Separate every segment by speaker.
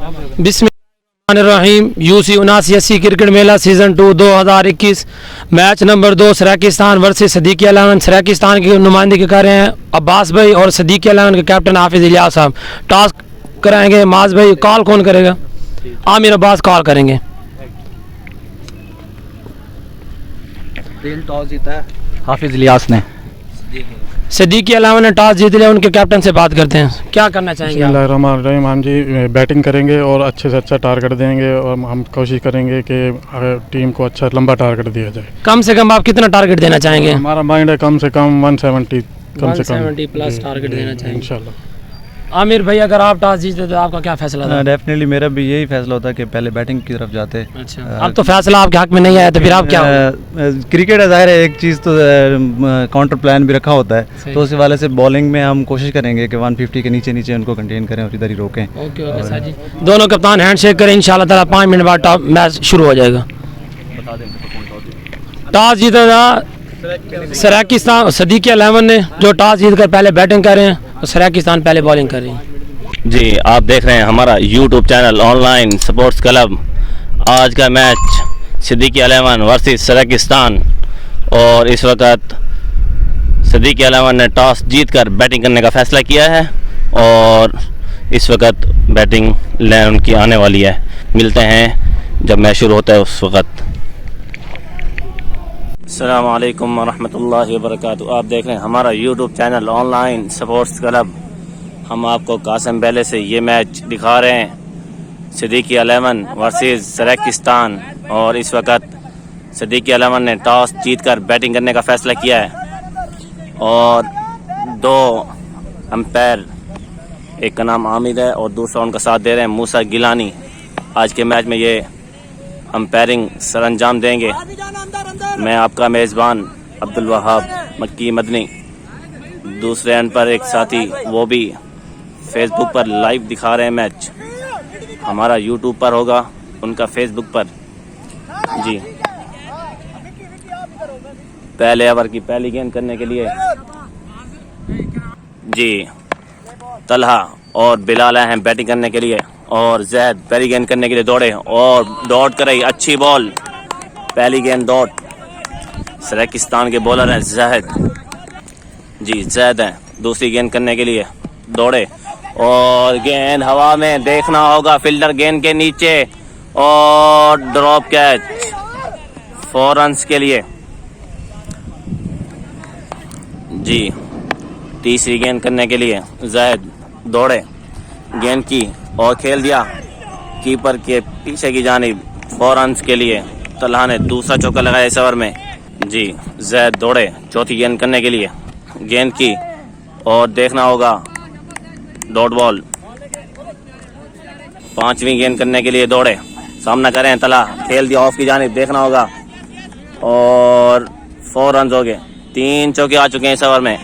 Speaker 1: बिस्मिल्लाहिर्रहमानिर्रहीम। UC 79-80 cricket मेला season 2 2021 match number 2 Sarakistan versus Siddiqui 11। Sarakistan की नुमाइंदगी कर रहे हैं अब्बास भाई और सदीकी 11 के कैप्टन हाफिज़ इलियास साहब। टॉस कराएंगे माज भाई। कॉल कौन करेगा? आमिर अब्बास कॉल करेंगे।
Speaker 2: टॉस जीता है हाफिज़ इलियास ने।
Speaker 3: सदीकी 11 ने टॉस जीत लिया। उनके कैप्टन से बात करते हैं, क्या करना चाहेंगे?
Speaker 4: बिस्मिल्लाहिर्रहमानिर्रहीम। हम जी बैटिंग करेंगे और अच्छे से अच्छा टारगेट देंगे और हम कोशिश करेंगे कि टीम को अच्छा लंबा टारगेट दिया जाए।
Speaker 3: कम से कम आप कितना टारगेट देना चाहेंगे?
Speaker 4: हमारा माइंड है कम से कम 170
Speaker 3: प्लस टारगेट देना चाहेंगे
Speaker 4: इंशाल्लाह।
Speaker 3: आमिर भाई, अगर आप टॉस जीते तो आपका क्या फैसला था?
Speaker 2: डेफिनेटली मेरा भी यही फैसला होता है कि पहले बैटिंग की तरफ जाते।
Speaker 3: अच्छा, अब तो फैसला आपके हक में नहीं आया तो फिर आप क्या होगा?
Speaker 2: क्रिकेट है, जाहिर है एक चीज़ तो काउंटर प्लान भी रखा होता है, तो उस हवाले से बॉलिंग में हम कोशिश करेंगे कि 150 के नीचे उनको कंटेन करें और इधर ही रोकें।
Speaker 3: ओके सर जी। दोनों कप्तान हैंड शेक करें, इंशाल्लाह ताला 5 मिनट बाद टॉप मैच शुरू हो जाएगा। टॉस जीता था सराकिस्तान सदीकी 11 ने, जो टॉस जीत कर पहले बैटिंग कर रहे हैं और सराकिस्तान पहले बॉलिंग कर रही है।
Speaker 5: जी, आप देख रहे हैं हमारा YouTube channel online sports club. आज का मैच सदीकी 11 वर्सेस सराकिस्तान, और इस वक्त सदीकी 11 ने टॉस जीतकर बैटिंग करने का फैसला किया है और इस वक्त बैटिंग लाइन उनकी आने वाली है। मिलते हैं जब मैच शुरू होता है उस वक्त। अस्सलाम वालेकुम वरहमतुल्लाहि वबरकातुहू। आप देख रहे हैं हमारा YouTube channel online sports club. हम आपको कासिम बेले से ये मैच दिखा रहे हैं, सदीकी 11 वर्सेस सराकिस्तान, और इस वक्त सदीकी 11 ने टॉस जीतकर बैटिंग करने का फैसला किया है और 2 अंपायर, एक का नाम आमिर है और दूसरा उनका साथ दे रहे हैं मूसा गिलानी। आज के मैच में ये अंपायरिंग सरअंजाम देंगे। मैं आपका मेज़बान अब्दुल वहाब मक्की मदनी। दूसरे एंड पर एक साथी, वो भी फेसबुक पर लाइव दिखा रहे हैं मैच। हमारा यूट्यूब पर होगा, उनका फेसबुक पर। जी, पहले ओवर की पहली गेंद करने के लिए जी तलहा और बिलाल आए हैं बैटिंग करने के लिए, और जैद पहली गेंद करने के लिए दौड़े और डॉट कराई। अच्छी बॉल, पहली गेंद डॉट। सराकिस्तान के बॉलर हैं जैद जी, जैद हैं। दूसरी गेंद करने के लिए दौड़े और गेंद हवा में, देखना होगा फील्डर गेंद के नीचे, और ड्रॉप कैच 4 रन्स के लिए। जी, तीसरी गेंद करने के लिए जैद दौड़े, गेंद की और खेल दिया कीपर के पीछे की जानिब 4 रन्स के लिए। तलहा ने दूसरा चौका लगाया इस ओवर में। जी, जैद दौड़े चौथी गेंद करने के लिए, गेंद की और देखना होगा डॉट बॉल। 5वीं गेंद करने के लिए दौड़े, सामना करें तलहा, खेल दिया ऑफ की जानिब, देखना होगा, और 4 रन हो गए। 3 चौके आ चुके हैं इस ओवर में।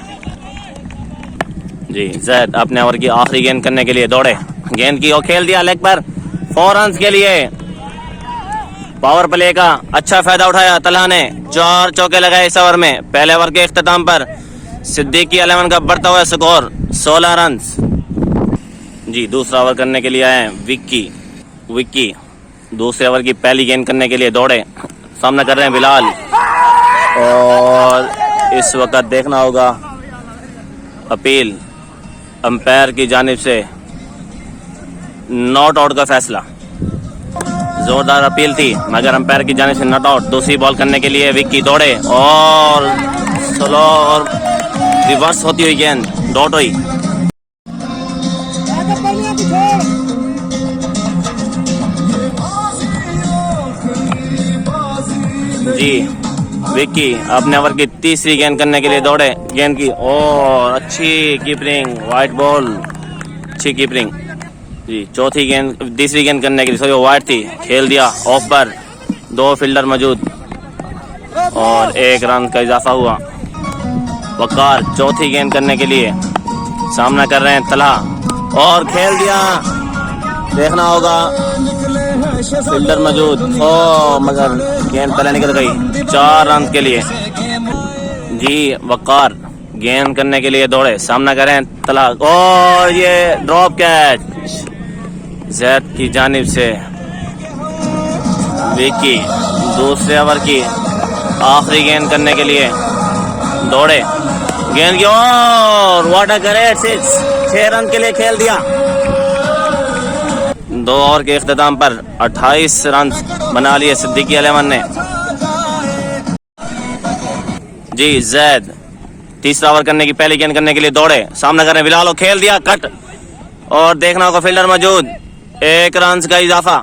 Speaker 5: जी, जैद अपने ओवर की आखिरी गेंद करने के लिए दौड़े, गेंद की और खेल दिया लेग पर 4 रन के लिए। पावर प्ले का अच्छा फायदा उठाया तलहा ने, 4 चौके लगाए इस ओवर में। पहले ओवर के इख्तिताम पर सदीकी 11 का बढ़ता हुआ स्कोर 16 रन। जी, दूसरा ओवर करने के लिए आए विक्की दूसरे ओवर की पहली गेंद करने के लिए दौड़े, सामना कर रहे हैं बिलाल, और इस वक्त देखना होगा अपील अंपायर की जानिब से नॉट आउट का फैसला। जोरदार अपील थी मगर अंपायर की जानिब से नॉट आउट। दूसरी बॉल करने के लिए विक्की दौड़े और स्लो और रिवर्स होती हुई गेंद डॉट हुई। जी, विक्की अपने ओवर की तीसरी गेंद करने के लिए दौड़े, गेंद की और अच्छी कीपिंग, वाइट बॉल, अच्छी कीपिंग। जी, तीसरी गेंद करने के लिए, सॉरी वाइट थी, खेल दिया ऑफ पर, 2 फील्डर मौजूद और 1 रन का इजाफा हुआ। वकार चौथी गेंद करने के लिए सामना कर रहे हैं तलहा और खेल दिया, देखना होगा फील्डर मौजूद हो मगर गेंद पहले निकल गई। 4 रन के लिए। जी, वकार गेंद करने के लिए दौड़े, सामना करें तलहा और ये ड्रॉप कैच। जैद की जानिब से विकी दूसरे ओवर की आखिरी गेंद करने के लिए दौड़े, गेंद की और what a great six, 6 run के लिए खेल दिया। 2 ओवर के इख्तिताम पर 28 रन बना लिए सिद्दीकी 11 ने। जी जैद तीसरा ओवर करने की पहली गेंद करने के लिए दौड़े, सामना कर रहे बिलाल, और खेल दिया कट, और देखना होगा फील्डर मौजूद, 1 रन का इजाफा।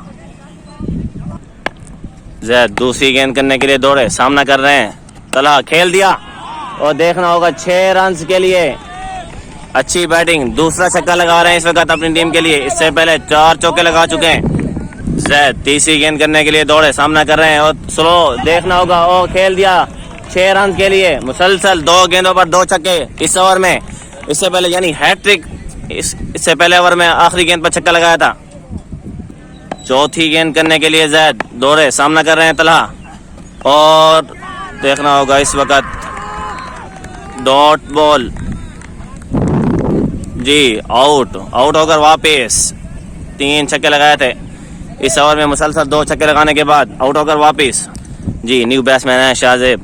Speaker 5: जैद दूसरी गेंद करने के लिए दौड़े, सामना कर रहे हैं तला, खेल दिया, और देखना होगा 6 रन के लिए। अच्छी बैटिंग, दूसरा छक्का लगा रहे हैं इस वक्त अपनी टीम के लिए, इससे पहले 4 चौके लगा चुके हैं। जैद तीसरी गेंद करने के लिए दौड़े, सामना कर रहे हैं, और स्लो देखना होगा, और खेल दिया 6 रन के लिए। मुसलसल 2 गेंदों पर 2 छक्के इस ओवर में, इससे पहले यानी हैट्रिक इससे पहले ओवर में आखिरी गेंद पर छक्का लगाया था। चौथी गेंद करने के लिए जैद दौड़े, सामना कर रहे हैं तलहा, और देखना होगा इस वक्त डॉट बॉल, जी आउट होकर वापस 3 छक्के लगाए थे इस ओवर में, मुसलसल 2 छक्के लगाने के बाद आउट होकर वापस। जी न्यू बैट्समैन है शाहजेब,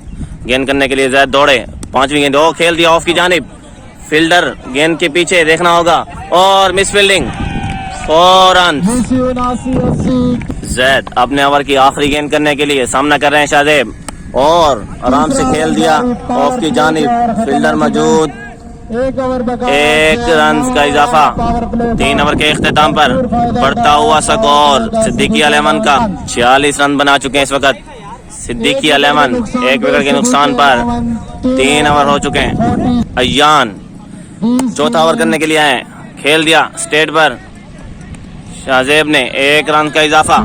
Speaker 5: गेंद करने के लिए जैद दौड़े, 5वीं गेंद, ओ खेल दिया ऑफ की जानिब, फील्डर गेंद के पीछे देखना होगा, और मिस फील्डिंग, 4 रन। जैद अपने ओवर की आखिरी गेंद करने के लिए सामना कर रहे हैं शाहजेब, और आराम से खेल दिया ऑफ की जानिब, फील्डर मौजूद, 1 रन का इजाफा। 3 ओवर के इख्तिताम पर बढ़ता हुआ स्कोर सिद्दीकी 11 का 46 रन बना चुके हैं इस वक्त सिद्दीकी 11, 1 विकेट के नुकसान पर 3 ओवर हो चुके हैं। अयान चौथा ओवर करने के लिए आए, खेल दिया स्टेट पर, शाहजेब ने 1 रन का इजाफा।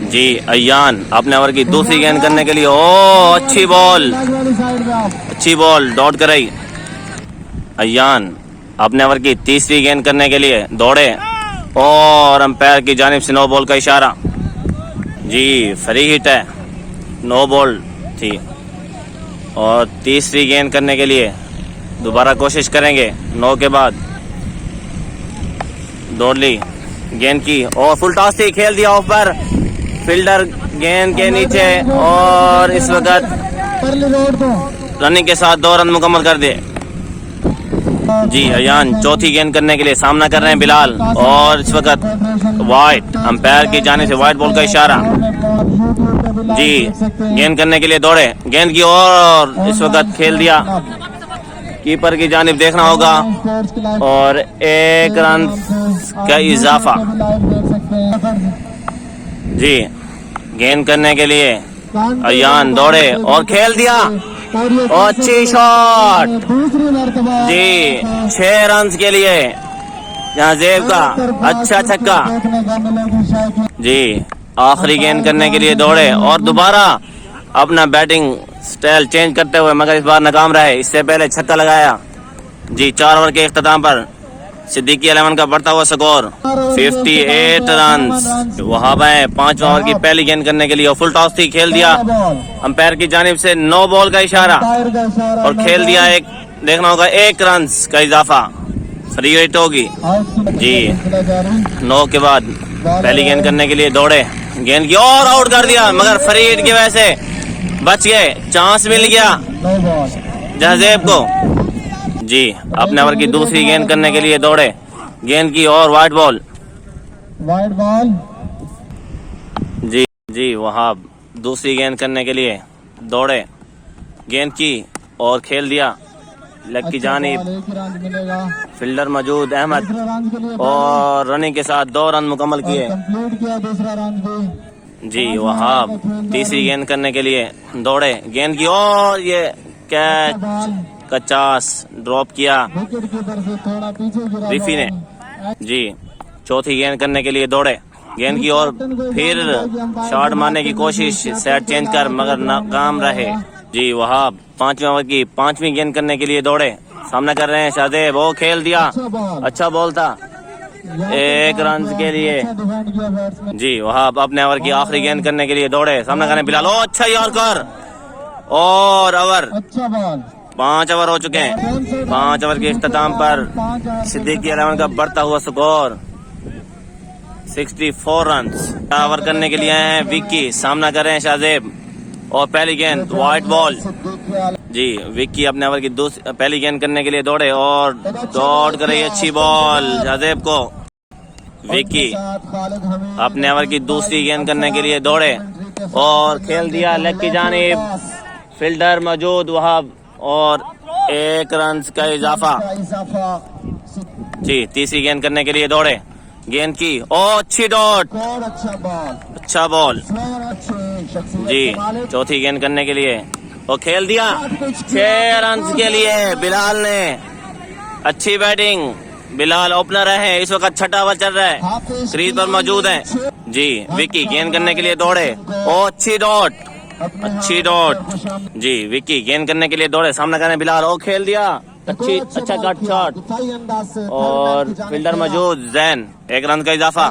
Speaker 5: जी अयान अपने ओवर की दूसरी गेंद करने के लिए, ओ अच्छी बॉल डॉट कराई। अयान अपने ओवर की तीसरी गेंद करने के लिए दौड़े, और अंपायर की जानिब से नो बॉल का इशारा। जी फ्री हिट है, नो बॉल थी, और तीसरी गेंद करने के लिए दोबारा कोशिश करेंगे। 9 के बाद दौड़ ली गेंद की, और फुल टॉस थी, खेल दिया ऑफ पर, फील्डर गेंद के नीचे, और इस वक्त रनिंग के साथ 2 रन मुकम्मल कर दिए। जी अयान चौथी गेंद करने के लिए सामना कर रहे हैं बिलाल, और इस वक्त वाइट, अंपायर की जाने से वाइट बॉल का इशारा। जी गेंद करने के लिए दौड़े, गेंद की, और इस वक्त खेल दिया कीपर की जानिब, देखना होगा, और 1 रन का इजाफा। जी गेंद करने के लिए अयान दौड़े, और खेल दिया, और अच्छी शॉट, जी 6 रन के लिए शाहजेब का अच्छा छक्का। जी आखिरी गेंद करने के लिए दौड़े, और दोबारा अपना बैटिंग स्टाइल चेंज करते हुए, मगर इस बार नाकाम रहे, इससे पहले छक्का लगाया। जी 4 ओवर के इख्तिताम पर सिद्दीकी 11 का बढ़ता हुआ स्कोर 58 रन। वहाब है 5 ओवर की पहली गेंद करने के लिए, और फुल टॉस थी, खेल दिया, अंपायर की जानिब से नो बॉल का इशारा, और खेल दिया, एक देखना होगा 1 रन का इजाफा, फ्री हिट होगी। जी 9 के बाद पहली गेंद करने के लिए दौड़े, गेंद की, और आउट कर दिया, मगर फ्री हिट की वजह से बच गए, चांस मिल गया शाहजेब को। जी अपने ओवर की दूसरी गेंद करने के लिए दौड़े, गेंद की, और वाइट बॉल। जी वहाब दूसरी गेंद करने के लिए दौड़े, गेंद की, और खेल दिया लेग की जानिब, फील्डर मौजूद अहमद, और रनिंग के साथ 2 रन मुकम्मल किए। जी वहाब तीसरी गेंद करने के लिए दौड़े, गेंद की, और ये कैच का चांस ड्रॉप किया रिफी ने। जी चौथी गेंद करने के लिए दौड़े, गेंद की, और फिर शॉट मारने की कोशिश, सेट चेंज कर, मगर नाकाम रहे। जी वहाब 5वें ओवर की 5वीं गेंद करने के लिए दौड़े, सामना कर रहे हैं शाहजेब, वो खेल दिया, अच्छा बॉल था, 1 रन के लिए। जी वहाब अपने ओवर की आखिरी गेंद करने के लिए दौड़े, सामना कर रहे हैं बिलाल, ओ अच्छा यॉर्कर, और ओवर 5 ओवर हो चुके हैं। 5 ओवर के इख्तिताम पर सिद्दीकी 11 का बढ़ता हुआ स्कोर 64 रन। ओवर करने के लिए आए हैं विक्की, सामना कर रहे हैं शाहजेब। और पहली गेंद वाइट बॉल। जी विक्की अपने ओवर की पहली गेंद करने के लिए दौड़े और दौड़ कर रही अच्छी बॉल शाहजेब को। विक्की अपने ओवर की दूसरी गेंद करने के लिए दौड़े और खेल दिया लेग की जानिब। फील्डर मौजूद वहाब और 1 रन का इजाफा। जी तीसरी गेंद करने के लिए दौड़े, गेंद की और अच्छी डॉट, अच्छा बॉल। जी चौथी गेंद करने के लिए और खेल दिया 6 रन के लिए बिलाल ने। अच्छी बैटिंग, बिलाल ओपनर है इस वक्त, छठा ओवर चल रहा है, क्रीज पर मौजूद है। जी विक्की गेंद करने के लिए दौड़े और अच्छी डॉट, अच्छी डॉट। जी विक्की गेंद करने के लिए दौड़े, सामना करने बिलाल और खेल दिया अच्छा कट शॉट और फील्डर मौजूद जैन। 1 रन का इजाफा।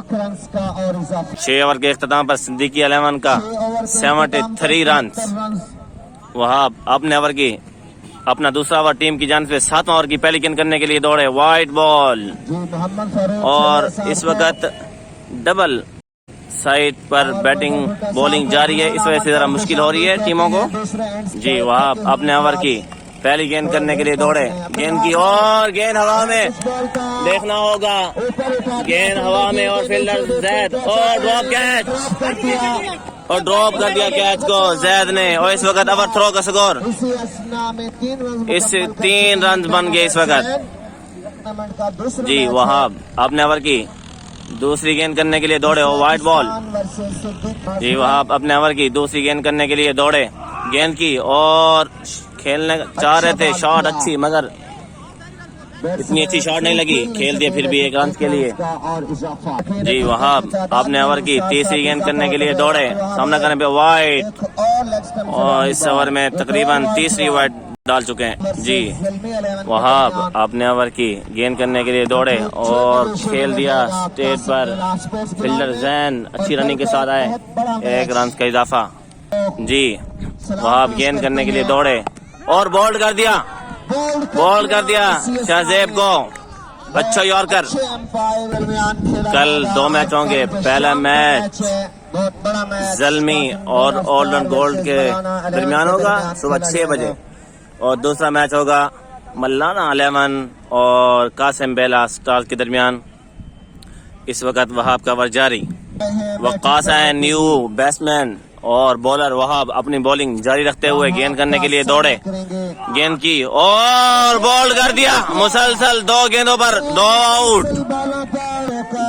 Speaker 5: 6 ओवर के इख्तिताम पर सिद्दीकी 11 का 73 रन। वहाब अपने ओवर की अपना दूसरा ओवर टीम की जान से 7वां ओवर की पहली गेंद करने के लिए दौड़े, वाइट बॉल। और इस वक्त डबल साइड पर बैटिंग बॉलिंग जारी है, इस वजह से जरा मुश्किल हो रही है टीमों को। जी वहाब अपने ओवर की पहली गेंद करने के लिए दौड़े, गेंद की और गेंद हवा में, देखना होगा गेंद हवा में और फील्डर जैद और ड्रॉप कैच और ड्रॉप कर दिया कैच को जैद ने। और इस वक्त ओवर थ्रो का स्कोर इससे 3 रन बन गए इस वक्त। जी वहाब अपने ओवर की दूसरी गेंद करने के लिए दौड़े और वाइट बॉल। जी वहाब अपने ओवर की दूसरी गेंद करने के लिए दौड़े, गेंद की और खेलने चाह रहे थे शॉट अच्छी, मगर इतनी अच्छी शॉट नहीं लगी, खेल दिए फिर भी 1 रन के लिए। जी वहाब अपने ओवर की तीसरी गेंद करने के लिए दौड़े, सामना करने पे वाइट और इस ओवर में तकरीबन तीसरी वाइट डाल चुके हैं। जी वहाब अपने ओवर की गेंद करने के लिए दौड़े और खेल दिया स्टेट पर, फील्डर जैन अच्छी रनिंग के साथ आए, 1 रन का इजाफा। जी वहाब गेंद करने के लिए दौड़े और बॉल कर दिया शाहजेब को, अच्छा यॉर्कर। कल 2 मैच होंगे, पहला मैच जल्मी और ओल्डन गोल्ड के दरमियान होगा सुबह 6 बजे और दूसरा मैच होगा मल्लाना 11 और कासिम बेला स्टार्स के दरमियान। इस वक्त वहाब का ओवर जारी। वक्कास है न्यू बैट्समैन और बॉलर वहाब अपनी बॉलिंग जारी रखते हुए गेंद करने के लिए दौड़े, गेंद की और बॉल कर दिया मुसलसल 2 गेंदों पर 2 आउट।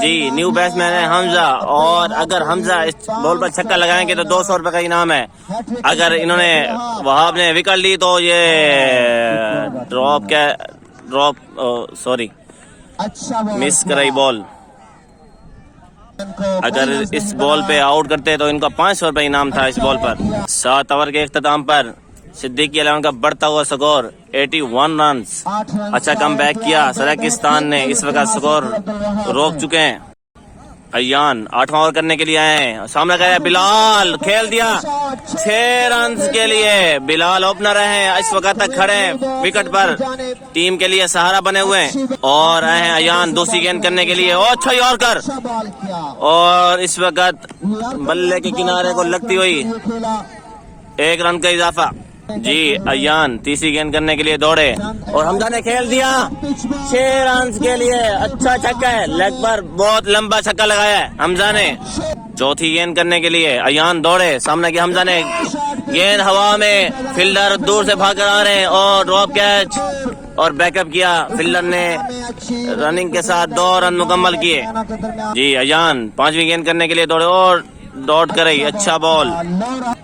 Speaker 5: जी न्यू बैट्समैन है हमजा और अगर हमजा इस बॉल पर छक्का लगाएंगे तो 200 रुपए का इनाम है। अगर इन्होंने वहाब ने विकेट ली तो ये मिस कराई बॉल। अगर इस बॉल पे आउट करते तो इनका 500 रुपए इनाम था इस बॉल पर। 7 ओवर के इख्तिताम पर सिद्दीकी 11 का बढ़ता हुआ स्कोर 81 रन। अच्छा कम बैक किया सराकिस्तान ने, इस वक्त स्कोर रोक चुके हैं। अयान 8वां ओवर करने के लिए आए हैं, सामना कर बिलाल, खेल दिया 6 रन के लिए। बिलाल ओपनर हैं, इस वक्त तक खड़े हैं विकेट पर, टीम के लिए सहारा बने हुए हैं। और आए हैं अयान दूसरी गेंद करने के लिए, अच्छा यॉर्कर और इस वक्त बल्ले के किनारे को लगती हुई 1 रन का इजाफा। जी अयान तीसरी गेंद करने के लिए दौड़े और हमजा ने खेल दिया 6 रन के लिए, अच्छा छक्का है, लेग पर बहुत लंबा छक्का लगाया है हमजा ने। चौथी गेंद करने के लिए अयान दौड़े, सामने की हमजा ने गेंद हवा में, फील्डर दूर से भाग कर आ रहे हैं और ड्रॉप कैच और बैकअप किया फील्डर ने, रनिंग के साथ 2 रन मुकम्मल किए। जी अयान 5वीं गेंद करने के लिए दौड़े और डॉट कर रही, अच्छा बॉल।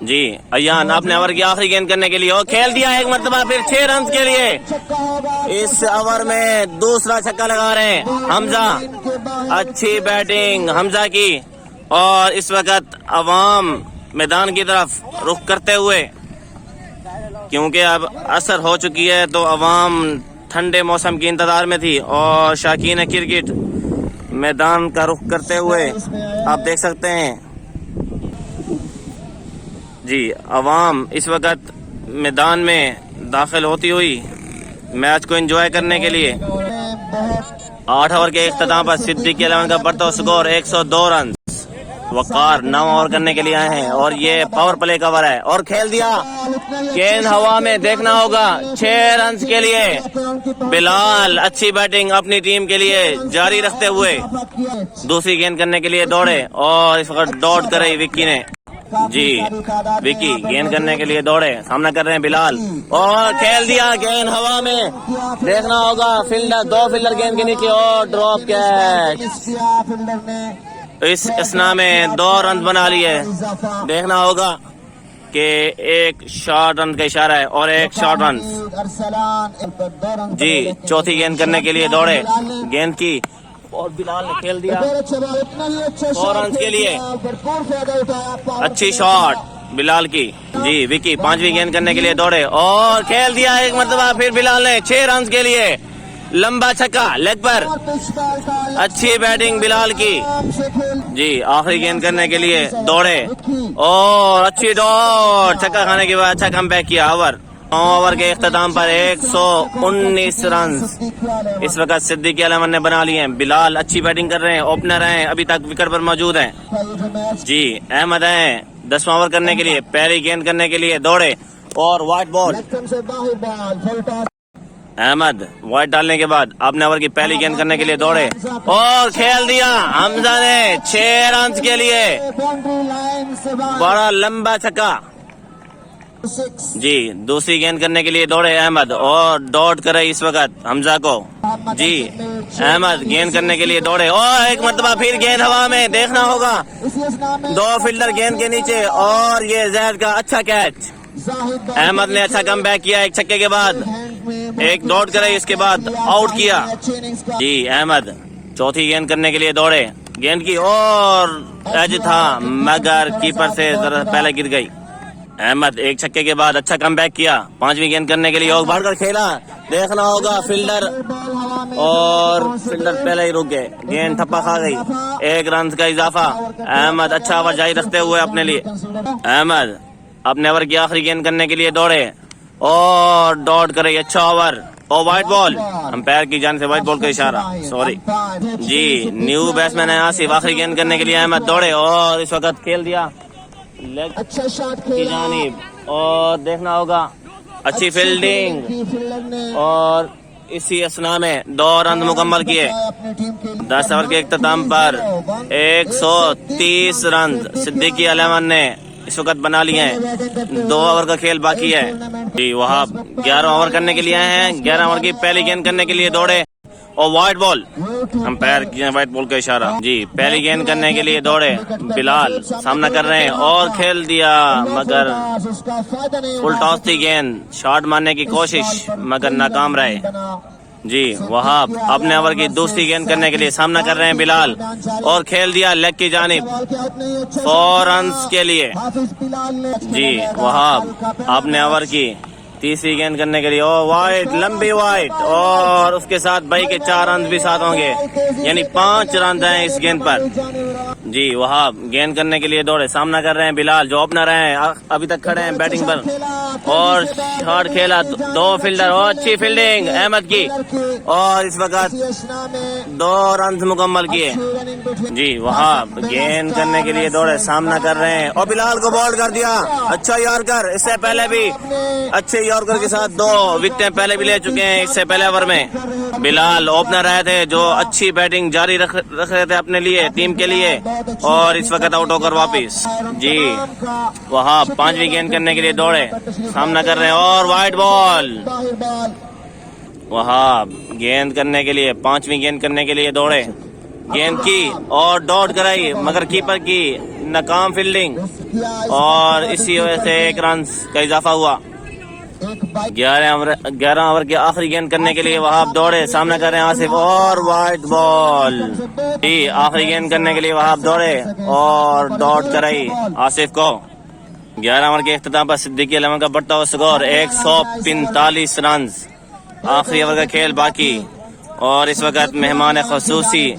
Speaker 5: जी अयान अपने ओवर की आखिरी गेंद करने के लिए और खेल दिया 1 मरतबा फिर 6 रन के लिए। इस ओवर में दूसरा छक्का लगा रहे हैं हमजा, अच्छी बैटिंग हमजा की। और इस वक्त अवाम मैदान की तरफ रुख करते हुए, क्योंकि अब असर हो चुकी है तो अवाम ठंडे मौसम की इंतजार में थी और शौकीन क्रिकेट मैदान का रुख करते हुए आप देख सकते हैं। जी अवाम इस वक्त मैदान में दाखिल होती हुई मैच को एंजॉय करने के लिए 8 ओवर के इख्तिताम पर सिद्दीकी 11 का बढ़ता स्कोर 102 रन। वकार 9 ओवर करने के लिए आए हैं और ये पावर प्ले कवर है और खेल दिया, गेंद हवा में, देखना होगा 6 रन के लिए। बिलाल अच्छी बैटिंग अपनी टीम के लिए जारी रखते हुए दूसरी गेंद करने के लिए दौड़े और इस वक्त डॉट करे विक्की ने। जी विक्की गेंद करने के लिए दौड़े, सामना कर रहे हैं बिलाल और खेल दिया, गेंद हवा में, देखना होगा फील्डर, 2 फील्डर गेंद के नीचे और ड्रॉप कैच। इस स्ना में 2 रन बना लिए। देखना होगा कि एक शॉर्ट रन का इशारा है और एक शॉर्ट रन। जी चौथी गेंद करने के लिए दौड़े, गेंद की और बिलाल ने खेल दिया 4 रन के लिए। अच्छी शॉट बिलाल की। जी विकी 5वीं गेंद करने के लिए दौड़े और खेल दिया एक मरतबा फिर बिलाल ने 6 रन के लिए। लंबा छक्का लेग पर, अच्छी बैटिंग बिलाल की। जी आखिरी गेंद करने के लिए दौड़े और अच्छी डॉट, छक्का खाने के बाद अच्छा कमबैक किया। 9 ओवर के इख्तिताम पर 119 रन इस वक्त सिद्दीकी 11 ने बना लिए हैं। बिलाल अच्छी बैटिंग कर रहे हैं, ओपनर हैं, अभी तक विकेट पर मौजूद हैं। जी अहमद हैं 10वां ओवर करने के लिए, पहली गेंद करने के लिए दौड़े और वाइट बॉल। अहमद वाइट डालने के बाद अपने ओवर की पहली गेंद करने के लिए दौड़े और खेल दिया हमजा ने 6 रन के लिए। बड़ा लंबा छक्का। जी दूसरी गेंद करने के लिए दौड़े अहमद और डॉट करे इस वक्त हमजा को। जी अहमद गेंद करने के लिए दौड़े और एक मरतबा फिर गेंद हवा में, देखना होगा 2 फील्डर गेंद के नीचे और ये जहर का अच्छा कैच। अहमद ने अच्छा कमबैक किया एक छक्के के बाद, एक डॉट करे इसके बाद आउट किया। जी अहमद चौथी गेंद करने के लिए दौड़े, गेंद की और एज था मगर कीपर से जरा पहले गिर गई। अहमद एक छक्के के बाद अच्छा कमबैक किया, 5वीं गेंद करने के लिए और बढ़कर खेला, देखना होगा फील्डर और फील्डर पहले ही रुक गए, गेंद थप्पा खा गई। 1 रन का इजाफा। अहमद अच्छा ओवर जारी रखते हुए अपने लिए। अहमद अपने ओवर की आखिरी गेंद करने के लिए दौड़े और डॉट करे अच्छा ओवर और वाइट बॉल। अंपायर की जान से वाइट बॉल का इशारा, सॉरी। जी न्यू बैट्समैन है आसिफ, आखिरी गेंद करने के लिए अहमद दौड़े और इस वक्त खेल दिया लेग की जानिब और देखना होगा अच्छी फील्डिंग और इसी असना में 2 रन मुकम्मल किए। 10 ओवर के इख्तिताम पर 130 रन सिद्दीकी 11 ने इस वक्त बना लिए हैं। 2 ओवर का खेल बाकी है। जी वहाँ 11 ओवर करने के लिए आए हैं। 11 ओवर की पहली गेंद करने के लिए दौड़े और वाइट बॉल, अंपायर की वाइट बॉल का इशारा। जी पहली गेंद करने के लिए दौड़े, बिलाल सामना कर रहे हैं और खेल दिया मगर फुल टॉस थी गेंद, शॉट मारने की कोशिश मगर नाकाम रहे। जी वहाब अपने ओवर की दूसरी गेंद करने के लिए सामना कर रहे हैं बिलाल और खेल दिया लेग की जानिब 4 रन के लिए। जी वहाब अपने ओवर की तीसरी गेंद करने के लिए और वाइट, लंबी वाइट और उसके साथ भाई के 4 रन भी साथ होंगे, यानी 5 रन हैं इस गेंद पर। जी वहाब गेंद करने के लिए दौड़े, सामना कर रहे हैं बिलाल जो ओपनर हैं, अभी तक खड़े हैं बैटिंग पर और शॉट खेला 2 फील्डर और अच्छी फील्डिंग अहमद की और इस वक्त 2 रन मुकम्मल किए। जी वहाब गेंद करने के लिए दौड़े, सामना कर रहे हैं और बिलाल को बॉल कर दिया अच्छा यॉर्कर। इससे पहले भी अच्छे यॉर्कर के साथ 2 विकेटें पहले भी ले चुके हैं इससे पहले ओवर में। बिलाल ओपनर रहे थे जो अच्छी बैटिंग जारी रख रहे थे अपने लिए, टीम के लिए और इस वक्त आउट होकर वापिस। जी वहाँ 5वीं गेंद करने के लिए दौड़े, सामना कर रहे हैं और वाइट बॉल। वहाँ गेंद करने के लिए 5वीं गेंद करने के लिए दौड़े, गेंद की और डॉट कराई मगर कीपर की नाकाम फील्डिंग और इसी वजह से 1 रन का इजाफा हुआ। 11 ओवर की आखिरी गेंद करने के लिए वहाब दौड़े, सामना कर रहे हैं आसिफ और वाइट बॉल। जी आखिरी गेंद करने के लिए वहाब दौड़े और डॉट कराई आसिफ को। 11 ओवर के इख्तिताम पर सिद्दीकी 11 का बढ़ता हुआ स्कोर 145 रन। आखिरी ओवर का खेल बाकी और इस वक्त मेहमान खसूसी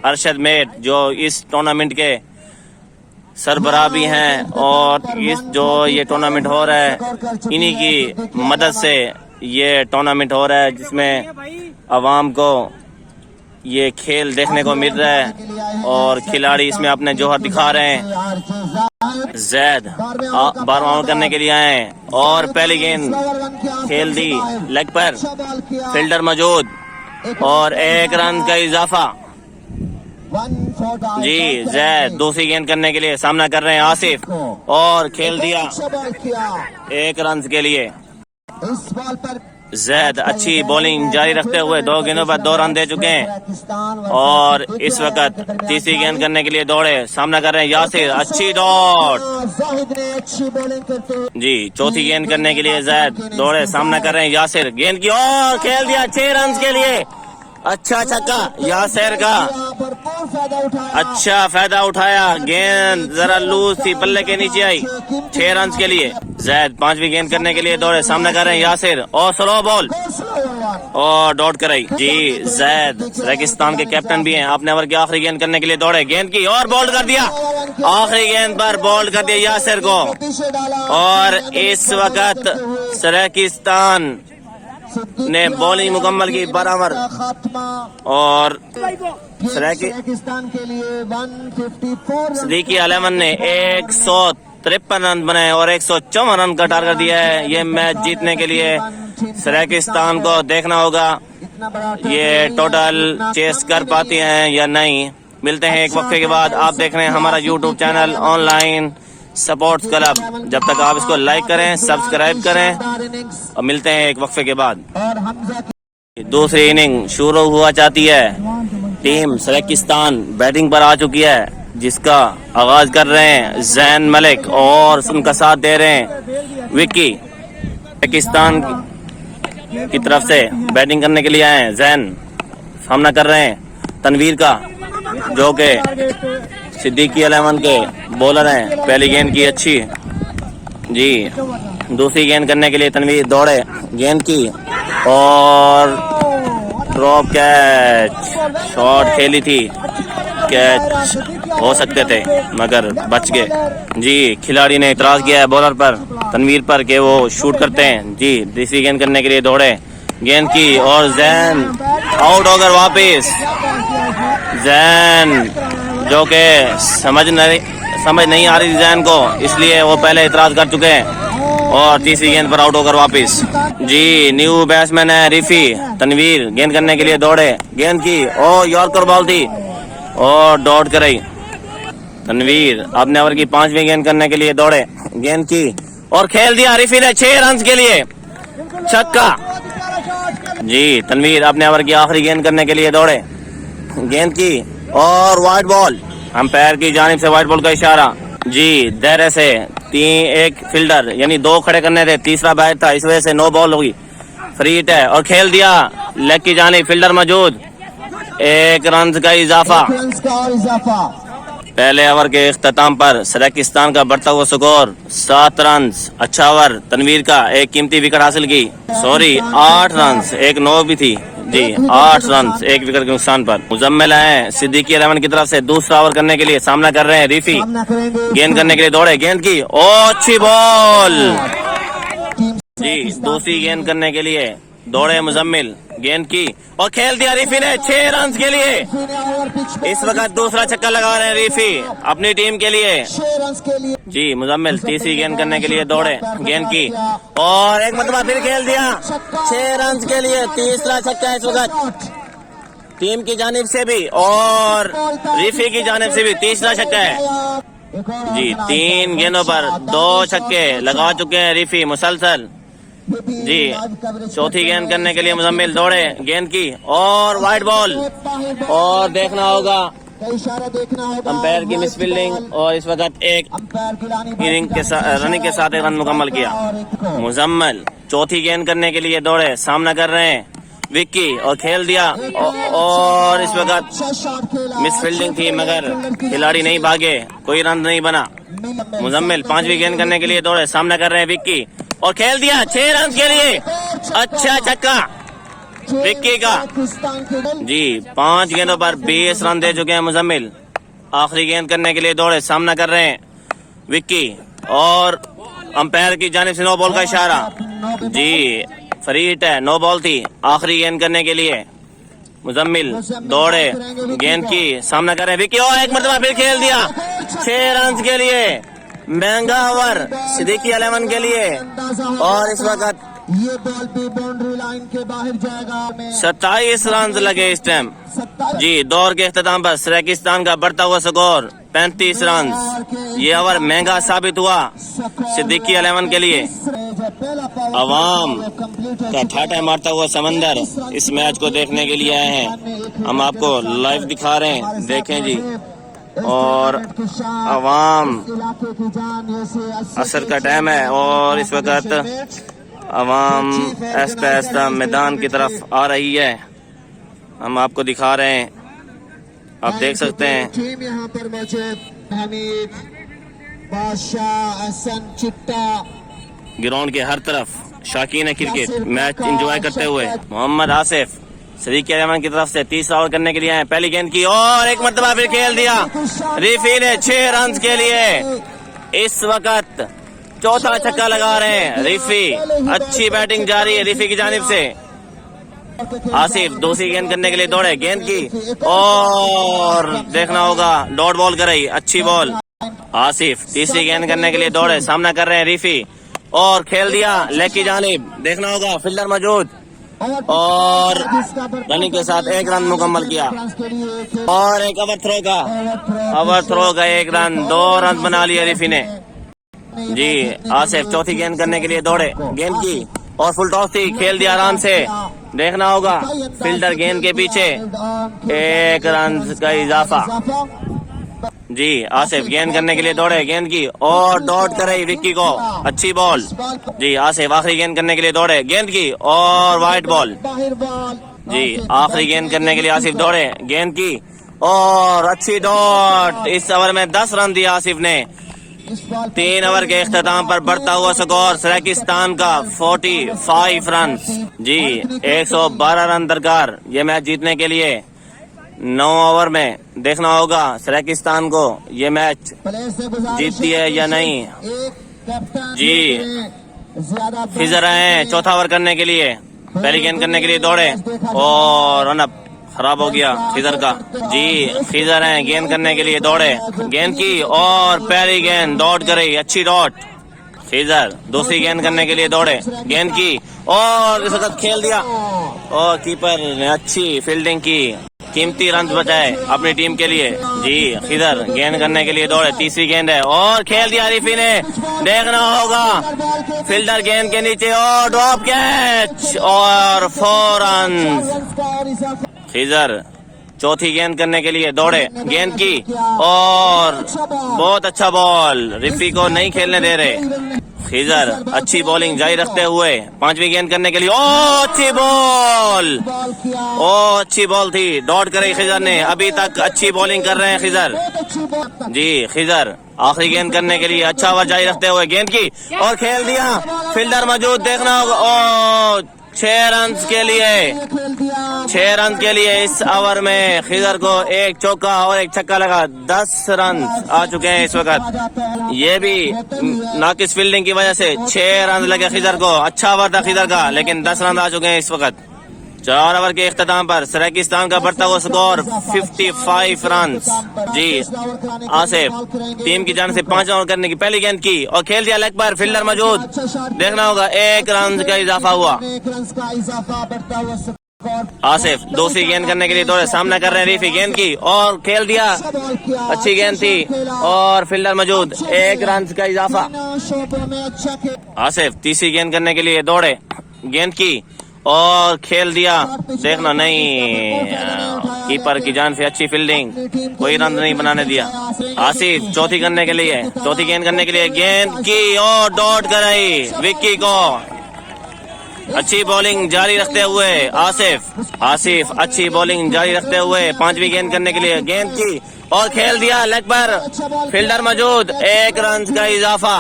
Speaker 5: अरशद मेट जो इस टूर्नामेंट के सरबराह भी हैं और इस जो ये टूर्नामेंट हो रहा है इन्हीं की मदद से ये टूर्नामेंट हो रहा है जिसमें अवाम को ये खेल देखने को मिल रहा है और खिलाड़ी इसमें अपने जोहर दिखा रहे हैं। जैद 12 ओवर करने के लिए आए हैं और पहली गेंद खेल दी लेग पर, फील्डर मौजूद और 1 रन का इजाफा। जी जैद दूसरी गेंद करने के लिए सामना कर रहे हैं आसिफ और खेल दिया 1 रन के लिए। जैद अच्छी बॉलिंग जारी रखते हुए 2 गेंदों पर 2 रन दे चुके हैं और इस वक्त तीसरी गेंद करने के लिए दौड़े, सामना कर रहे हैं यासिर, अच्छी डॉट। जी चौथी गेंद करने के लिए जैद दौड़े, सामना कर रहे हैं यासिर, गेंद की और खेल दिया 6 रन के लिए। अच्छा छक्का यासिर का, अच्छा फायदा उठाया, गेंद जरा लूज थी, बल्ले के नीचे आई, 6 रन के लिए। जैद 5वीं गेंद करने के लिए दौड़े, सामना कर रहे हैं यासिर और स्लो बॉल और डॉट कराई। जी जैद रेगिस्तान के कैप्टन भी हैं, अपने ओवर की आखिरी गेंद करने के लिए दौड़े, गेंद की और बॉल्ड कर दिया, आखिरी गेंद पर बॉल्ड कर दिया यासिर को और इस वक्त सराकिस्तान ने बॉलिंग मुकम्मल की बराबर और सदीकी अलेवन ने 153 रन बनाए और 154 रन का टारगेट दिया है। ये मैच जीतने के लिए सराकिस्तान को देखना होगा ये टोटल चेस कर पाती हैं या नहीं। मिलते हैं एक वक्फे के बाद। आप देख रहे हैं हमारा YouTube channel online supports club. जब तक आप इसको लाइक करें, सब्सक्राइब करें और मिलते हैं एक वक्फे के बाद। दूसरी इनिंग शुरू हुआ चाहती है। टीम सराकिस्तान बैटिंग पर आ चुकी है, जिसका आगाज कर रहे हैं जैन मलिक और उनका साथ दे रहे हैं विक्की। पाकिस्तान की तरफ से बैटिंग करने के लिए आए हैं जैन, सामना कर रहे हैं तनवीर का, जो कि सिद्दीकी अलेवन के बॉलर हैं। पहली गेंद की अच्छी, जी दूसरी गेंद करने के लिए तनवीर दौड़े, गेंद की और ड्रॉप कैच, शॉट खेली थी, कैच हो सकते थे मगर बच गए। जी खिलाड़ी ने इतराज किया है बॉलर पर, तनवीर पर, कि वो शूट करते हैं। जी दूसरी गेंद करने के लिए दौड़े, गेंद की और जैन आउट होकर वापिस। जैन जो कि समझ नहीं आ रही जैन को, इसलिए वो पहले इतराज कर चुके हैं और तीसरी गेंद पर आउट होकर वापिस। जी न्यू बैट्समैन है रिफी। तनवीर गेंद करने के लिए दौड़े, गेंद की और यॉर्कर बॉल थी और डॉट कराई। तनवीर अपने ओवर की 5वीं गेंद करने के लिए दौड़े, गेंद की और खेल दिया रिफी ने 6 रन के लिए, छक्का। जी तनवीर अपने ओवर की आखिरी गेंद करने के लिए दौड़े, गेंद की और वाइट बॉल, अंपायर की जानिब से वाइट बॉल का इशारा। जी दायरे से 1 फील्डर यानी 2 खड़े करने थे, तीसरा बैट था, इस वजह से नो बॉल होगी, फ्री हिट है और खेल दिया लेग की जानिब, फील्डर मौजूद, 1 रन का इजाफा। पहले ओवर के इख्तिताम पर सराकिस्तान का बढ़ता हुआ स्कोर 7 रन। अच्छा ओवर तनवीर का, एक कीमती विकेट हासिल की, 8 रन, एक नो भी थी। जी 8 रन 1 विकेट के नुकसान पर। मुजम्मिल है सिद्दीकी अलेवन की तरफ से दूसरा ओवर करने के लिए, सामना कर रहे हैं रिफी, गेंद करने के लिए दौड़े, गेंद की और अच्छी बॉल। जी दूसरी गेंद करने के लिए दौड़े मुजम्मिल, गेंद की और खेल दिया रिफी ने 6 रन के लिए। इस वक्त दूसरा छक्का लगा रहे हैं रिफी अपनी टीम के लिए। जी मुजम्मिल तीसरी गेंद करने के लिए दौड़े, गेंद की और एक मरतबा फिर खेल दिया 6 रन के लिए, तीसरा छक्का इस वक्त टीम की जानिब से भी और रिफी की जानिब से भी तीसरा छक्का है। जी 3 गेंदों पर 2 छक्के लगा चुके हैं रिफी मुसलसल। जी चौथी गेंद करने के लिए मुजम्मिल दौड़े, गेंद की और वाइट बॉल और देखना होगा अंपायर की मिस फील्डिंग और इस वक्त एक इनिंग के साथ रनिंग के साथ 1 रन मुकम्मल किया। मुजम्मिल चौथी गेंद करने के लिए दौड़े, सामना कर रहे हैं विक्की और खेल दिया और इस वक्त मिस फील्डिंग थी मगर खिलाड़ी नहीं भागे, कोई रन नहीं बना। मुजम्मिल 5वीं गेंद करने के लिए दौड़े, सामना कर रहे हैं विक्की और खेल दिया 6 रन के लिए, अच्छा छक्का विक्की का। जी 5 गेंदों पर 20 रन दे चुके हैं मुजम्मिल। आखिरी गेंद करने के लिए दौड़े, सामना कर रहे हैं विक्की और अंपायर की जानिब से नो बॉल का इशारा। जी फ्री हिट है, नो बॉल थी। आखिरी गेंद करने के लिए मुजम्मिल दौड़े, गेंद की सामना कर रहे हैं विकी, और एक मरतबा फिर खेल दिया 6 रन के लिए। महंगा ओवर सिद्दीकी 11 के लिए, और इस वक्त
Speaker 6: ये बॉल भी बाउंड्री लाइन के बाहर जाएगा।
Speaker 5: 27 रन लगे इस टाइम। जी, दौर के इख्तिताम पर सराकिस्तान का बढ़ता हुआ स्कोर 35 रन। ये ओवर महंगा साबित हुआ सिद्दीकी 11 के लिए। अवाम का ठाठा मारता हुआ समंदर इस मैच को देखने के लिए आए हैं। हम आपको लाइव दिखा रहे हैं, देखें जी। और अवाम असर का टाइम है और इस वक्त अवाम ऐसा ऐसा मैदान की तरफ आ रही है। हम आपको दिखा रहे हैं, आप देख सकते हैं।
Speaker 6: टीम यहाँ पर मौजूद हमीद, बादशाह, हसन, चिट्टा।
Speaker 5: ग्राउंड के हर तरफ शाकीन क्रिकेट मैच एंजॉय करते हुए मोहम्मद आसिफ सिद्दीकी 11 की तरफ से 30 ओवर करने के लिए आए। पहली गेंद की और एक मरतबा फिर खेल दिया रिफी ने 6 रन के लिए। इस वक्त चौथा छक्का लगा रहे हैं रिफी। अच्छी बैटिंग जारी है रिफी की जानिब से। आसिफ दूसरी गेंद करने के लिए दौड़े, गेंद की और देखना होगा डॉट बॉल कराई, अच्छी बॉल। आसिफ तीसरी गेंद करने के लिए दौड़े, सामना कर रहे हैं रिफी, और खेल दिया लेग की जानिब। देखना होगा फील्डर मौजूद, और रनिंग के साथ 1 रन मुकम्मल किया। और एक ओवर थ्रो का 1 रन, 2 रन बना लिया रिफी ने। जी, आसिफ चौथी गेंद करने के लिए दौड़े, गेंद की और फुल टॉस थी, खेल दिया आराम से। देखना होगा फील्डर गेंद के पीछे, 1 रन का इजाफा। जी, आसिफ गेंद करने के लिए दौड़े, गेंद की और डॉट कराई विक्की को, अच्छी बॉल। जी, आसिफ आखिरी गेंद करने के लिए दौड़े, गेंद की और वाइट बॉल। जी, आखिरी गेंद करने के लिए आसिफ दौड़े, गेंद की और अच्छी डॉट। इस ओवर में 10 रन दिया आसिफ ने। 3 ओवर के इख्तिताम पर बढ़ता हुआ स्कोर सराकिस्तान का 45 रन। जी, 112 रन दरकार ये मैच जीतने के लिए। 9 ओवर में देखना होगा सराकिस्तान को ये मैच जीतती है या नहीं। जी, खिजर रहे हैं चौथा ओवर करने के लिए। पहली गेंद करने के लिए दौड़े और रनअप खराब हो गया खिजर का। जी, खिजर हैं गेंद करने के लिए दौड़े, गेंद की और पहली गेंद डॉट कराई, अच्छी डॉट। खिजर दूसरी गेंद करने के लिए दौड़े, गेंद की और इस वक्त खेल दिया, और कीपर ने अच्छी फील्डिंग की, कीमती रन बचाए अपनी टीम के लिए। जी, खिजर गेंद करने के लिए दौड़े, तीसरी गेंद है और खेल दिया रिफी ने। देखना होगा फील्डर गेंद के नीचे और ड्रॉप कैच और 4 रन। खिजर चौथी गेंद करने के लिए दौड़े, गेंद की और बहुत अच्छा बॉल, रिफी को नहीं खेलने दे रहे। खिजर अच्छी बॉलिंग जारी रखते हुए 5वीं गेंद करने के लिए, ओ अच्छी बॉल, ओ अच्छी बॉल थी, डॉट करे खिजर ने। अभी तक अच्छी बॉलिंग कर रहे हैं खिजर। जी, खिजर आखिरी गेंद करने के लिए अच्छा ओवर जारी रखते हुए, गेंद की और खेल दिया, फील्डर मौजूद, देखना होगा। ओ 6 रन के लिए, 6 रन के लिए इस ओवर में खिजर को 1 चौका और 1 छक्का लगा। 10 रन आ चुके हैं इस वक्त। ये भी नाकिस फील्डिंग की वजह से 6 रन लगे खिजर को। अच्छा ओवर था खिजर का, लेकिन 10 रन आ चुके हैं इस वक्त। 4 ओवर के इख्तिताम पर सराकिस्तान का बढ़ता हुआ स्कोर 55 रन। जी, आसिफ टीम की जान से 5 ओवर करने की पहली गेंद की और खेल दिया लेग पर, फील्डर मौजूद। देखना होगा 1 रन का इजाफा हुआ। आसिफ दूसरी गेंद करने के लिए दौड़े, सामना कर रहे हैं रिफी, गेंद की और खेल दिया, अच्छी गेंद थी और फील्डर मौजूद, 1 रन का इजाफा। आसिफ तीसरी गेंद करने के लिए दौड़े, गेंद की और खेल दिया, देखना नहीं, कीपर की जान से अच्छी फील्डिंग, कोई रन नहीं बनाने दिया। आसिफ चौथी करने के लिए, चौथी गेंद करने के लिए गेंद की और डॉट कराई विक्की को। अच्छी बॉलिंग जारी रखते हुए आसिफ अच्छी बॉलिंग जारी रखते हुए 5वीं गेंद करने के लिए, गेंद की और खेल दिया लेग पर, फील्डर मौजूद, 1 रन का इजाफा।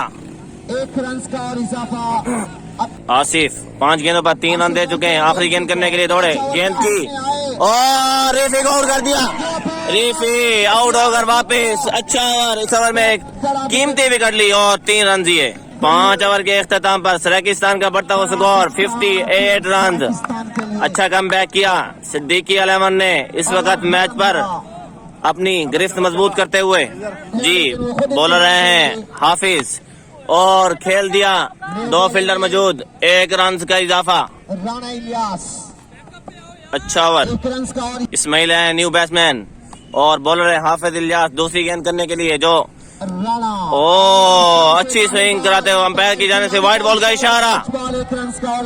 Speaker 6: 1 रन का और इजाफा।
Speaker 5: आसिफ 5 गेंदों पर 3 रन दे चुके हैं। आखिरी गेंद करने के लिए दौड़े, गेंद की और रिफी को आउट कर दिया। रिफी आउट होकर वापस, अच्छा ओवर, इस ओवर में एक कीमती विकेट ली और 3 रन दिए। 5 ओवर के इख्तिताम पर सराकिस्तान का बढ़ता हुआ स्कोर 58 रन। अच्छा कमबैक किया सिद्दीकी अलेवन ने इस वक्त मैच पर अपनी गिरफ्त मजबूत करते हुए। जी बॉलर रहे हैं हाफिज और खेल दिया, 2 फील्डर मौजूद, 1 रन का इजाफा।
Speaker 6: राणा इलियास
Speaker 5: अच्छा ओवर।
Speaker 6: 1 रन का और
Speaker 5: इस्माइल है न्यू बैट्समैन और बॉलर है हाफिज इलियास दूसरी गेंद करने के लिए। जो
Speaker 6: राणा
Speaker 5: ओ अच्छी स्विंग कराते हुए अंपायर की जाने से वाइड बॉल का इशारा।
Speaker 6: बॉल 1 रन का और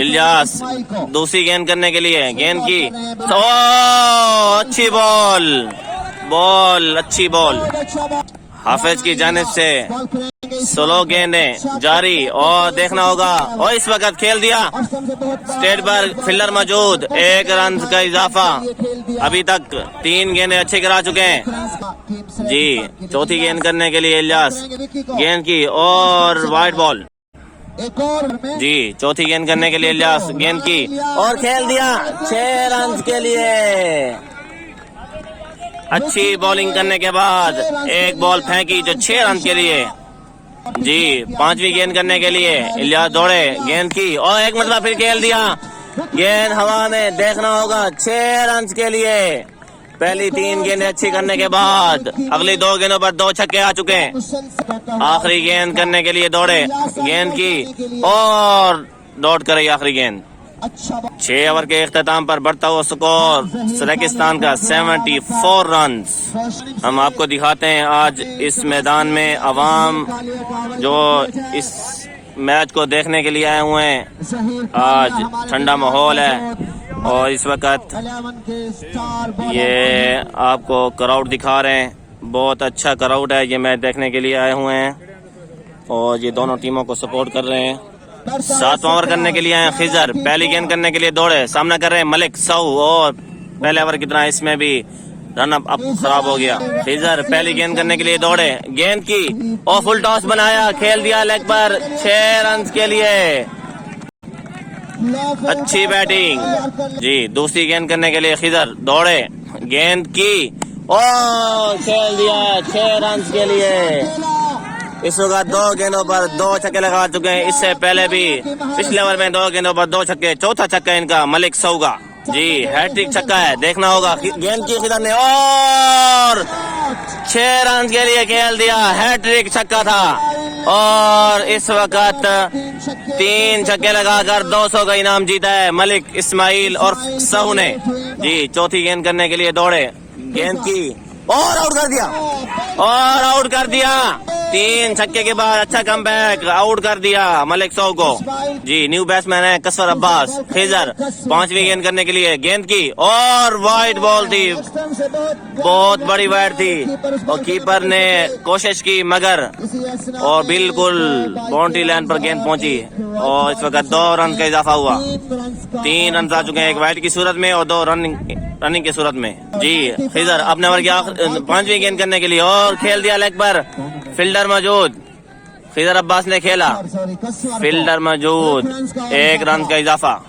Speaker 5: इलियास दूसरी गेंद करने के लिए गेंद की। ओ अच्छी बॉल अच्छी बॉल हाफिज की जानिब से। सोलो गेंदें जारी और देखना होगा। और इस वक्त खेल दिया, स्टेट पर फील्डर मौजूद, 1 रन का इजाफा। अभी तक 3 गेंदें अच्छे करा चुके हैं। जी चौथी गेंद करने के लिए इलियास गेंद की और वाइड बॉल।
Speaker 6: एक और में
Speaker 5: जी चौथी गेंद करने के लिए इलियास गेंद की और खेल दिया 6 रन के लिए। अच्छी बॉलिंग करने के बाद एक बॉल फेंकी जो 6 रन के लिए। जी 5वीं गेंद करने के लिए इलियास दौड़े, गेंद की और एक मतलब फिर खेल दिया, गेंद हवा में। देखना होगा 6 रन के लिए। पहली 3 गेंदें अच्छी करने के बाद अगली 2 गेंदों पर 2 छक्के आ चुके हैं। आखिरी गेंद करने के लिए दौड़े, गेंद की और डॉट कराई आखिरी गेंद।
Speaker 6: अच्छा
Speaker 5: 6 ओवर के इख्तिताम पर बढ़ता हुआ स्कोर सराकिस्तान का 74 रन। हम आपको दिखाते हैं आज इस मैदान में अवाम जो इस मैच को देखने के लिए आए हुए हैं। आज ठंडा माहौल है और इस वक्त ये आपको क्राउड दिखा रहे हैं। बहुत अच्छा क्राउड है, ये मैच देखने के लिए आए हुए हैं और ये दोनों टीमों को सपोर्ट कर रहे हैं। 7वां ओवर करने के लिए आए खिजर, पहली गेंद करने के लिए दौड़े, सामना कर रहे हैं मलिक सऊ और पहले ओवर की तरह इसमें भी रन अप खराब हो गया। खिजर पहली गेंद करने के लिए दौड़े, गेंद की और फुल टॉस बनाया, खेल दिया लेग पर 6 रन के लिए। अच्छी बैटिंग। जी दूसरी गेंद करने के लिए खिजर दौड़े, गेंद की और खेल दिया 6 रन के लिए। इस वक्त 2 गेंदों पर 2 छक्के लगा चुके हैं। इससे पहले भी पिछले ओवर में 2 गेंदों पर 2 छक्के, चौथा छक्का इनका मलिक सऊ का। जी हैट्रिक छक्का है, देखना होगा। गेंद की खिदर ने और 6 रन के लिए खेल दिया, हैट्रिक छक्का था। और इस वक्त 3 छक्के लगाकर 200 का इनाम जीता है मलिक इस्माइल और सऊ ने। जी चौथी गेंद करने के लिए दौड़े, गेंद की और आउट कर दिया 3 छक्के के बाद। अच्छा कमबैक, आउट कर दिया मलिक सऊ को। जी न्यू बैट्समैन है कसर अब्बास। खिजर 5वीं गेंद करने के लिए गेंद की और वाइड बॉल थी, बहुत बड़ी वाइड थी और कीपर ने कोशिश की मगर और बिल्कुल बाउंड्री लाइन पर गेंद पहुंची और इस वक्त 2 रन का इजाफा हुआ। 3 रन आ चुके हैं, एक वाइड की सूरत में और 2 रनिंग की सूरत में। जी खिजर अपने ओवर की 5वीं गेंद करने के लिए और खेल दिया लेग पर, फील्डर मौजूद, खिजर अब्बास ने खेला, फील्डर मौजूद, 1 रन का इजाफा।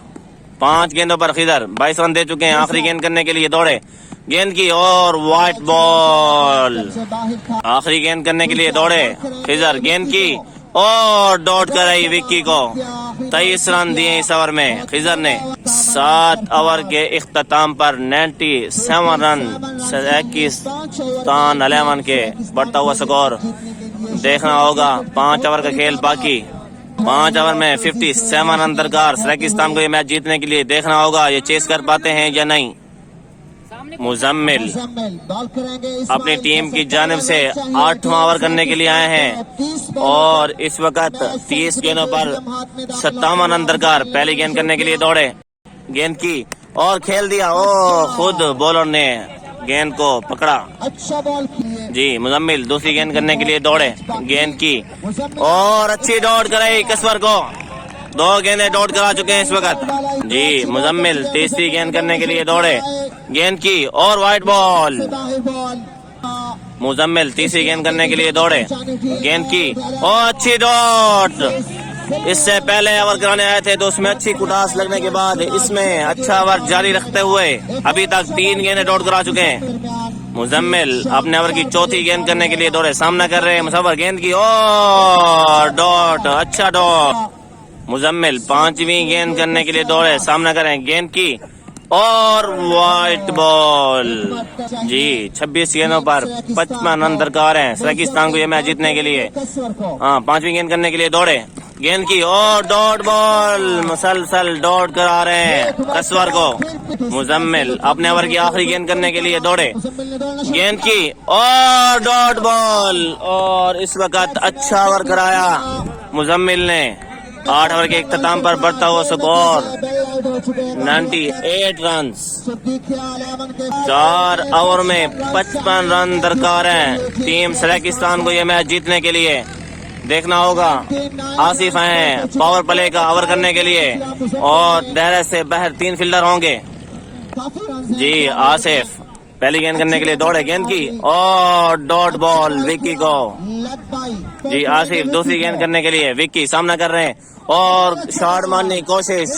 Speaker 5: 5 गेंदों पर खिजर 22 रन दे चुके हैं। आखिरी गेंद करने के लिए दौड़े, गेंद की और व्हाइट बॉल। आखिरी गेंद करने के लिए दौड़े खिजर, गेंद की और डॉट कराई विक्की को। 23 रन दिए इस ओवर में खिजर ने। 7 ओवर के इख्तिताम पर 97 रन सराकिस्तान 11 के बढ़ता हुआ स्कोर। देखना होगा 5 ओवर का खेल बाकी, 5 ओवर में 57 रन दरकार सराकिस्तान को ये मैच जीतने के लिए। देखना होगा ये चेस कर पाते हैं या नहीं। मुजम्मिल अपनी टीम की जानिब से 8वां ओवर करने के लिए आए हैं और इस वक्त 30 गेंदों पर 57 रन दरकार। पहली गेंद करने के लिए दौड़े, गेंद की और खेल दिया। ओ खुद बॉलर ने गेंद को पकड़ा।
Speaker 6: अच्छा बॉल
Speaker 5: जी मुजम्मिल दूसरी गेंद करने के लिए दौड़े, गेंद की और अच्छी डॉट कराई कसवर को। 2 गेंदें डॉट करा चुके हैं इस वक्त। जी मुजम्मिल तीसरी गेंद करने के लिए दौड़े, गेंद की और वाइड बॉल। मुजम्मिल तीसरी गेंद करने के लिए दौड़े, गेंद की और अच्छी डॉट। इससे पहले ओवर कराने आए थे तो उसमें अच्छी कुटास लगने के बाद इसमें अच्छा ओवर जारी रखते हुए अभी तक 3 गेंदें डॉट करा चुके हैं। मुजम्मिल अपने ओवर की चौथी गेंद करने के लिए दौड़े, सामना कर रहे हैं मुसव्वर, गेंद की और डॉट, अच्छा डॉट। मुजम्मिल पांचवी गेंद करने के लिए दौड़े, सामना कर रहे हैं, गेंद की और वाइट बॉल। जी 26 गेंदों पर 55 रन दरकार हैं पाकिस्तान को ये मैच जीतने के लिए। हाँ, पांचवी गेंद करने के लिए दौड़े, गेंद की और डॉट बॉल, मुसलसल डॉट करा रहे हैं कसवर को। मुजम्मिल अपने ओवर की आखिरी गेंद करने के लिए दौड़े, गेंद की और डॉट बॉल, और इस वक्त अच्छा ओवर कराया मुजम्मिल ने। 8 ओवर के इख्तिताम पर बढ़ता हुआ स्कोर 98 रन। 4 ओवर में 55 रन दरकार हैं टीम पाकिस्तान को ये मैच जीतने के लिए। देखना होगा, आसिफ हैं पावर प्ले का ओवर करने के लिए और दायरे से बाहर 3 फील्डर होंगे। जी आसिफ पहली गेंद करने के लिए दौड़े, गेंद की और डॉट बॉल विक्की को। जी आसिफ दूसरी गेंद करने के लिए, विक्की सामना कर रहे हैं और शॉट मारने की कोशिश,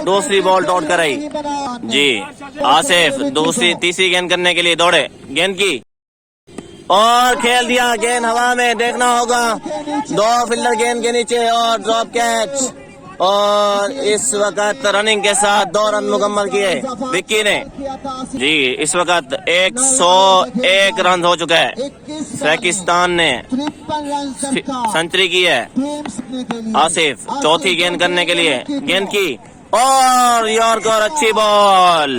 Speaker 5: दूसरी बॉल डॉट कराई। जी आसिफ तीसरी गेंद करने के लिए दौड़े, गेंद की और खेल दिया, गेंद हवा में। देखना होगा 2 फील्डर गेंद के नीचे और ड्रॉप कैच, और इस वक्त रनिंग के साथ 2 रन मुकम्मल किए विक्की ने। जी इस वक्त 101 रन हो चुका है, पाकिस्तान ने सेंचुरी की है। आसिफ चौथी गेंद करने के लिए, गेंद की और यॉर्कर, अच्छी बॉल।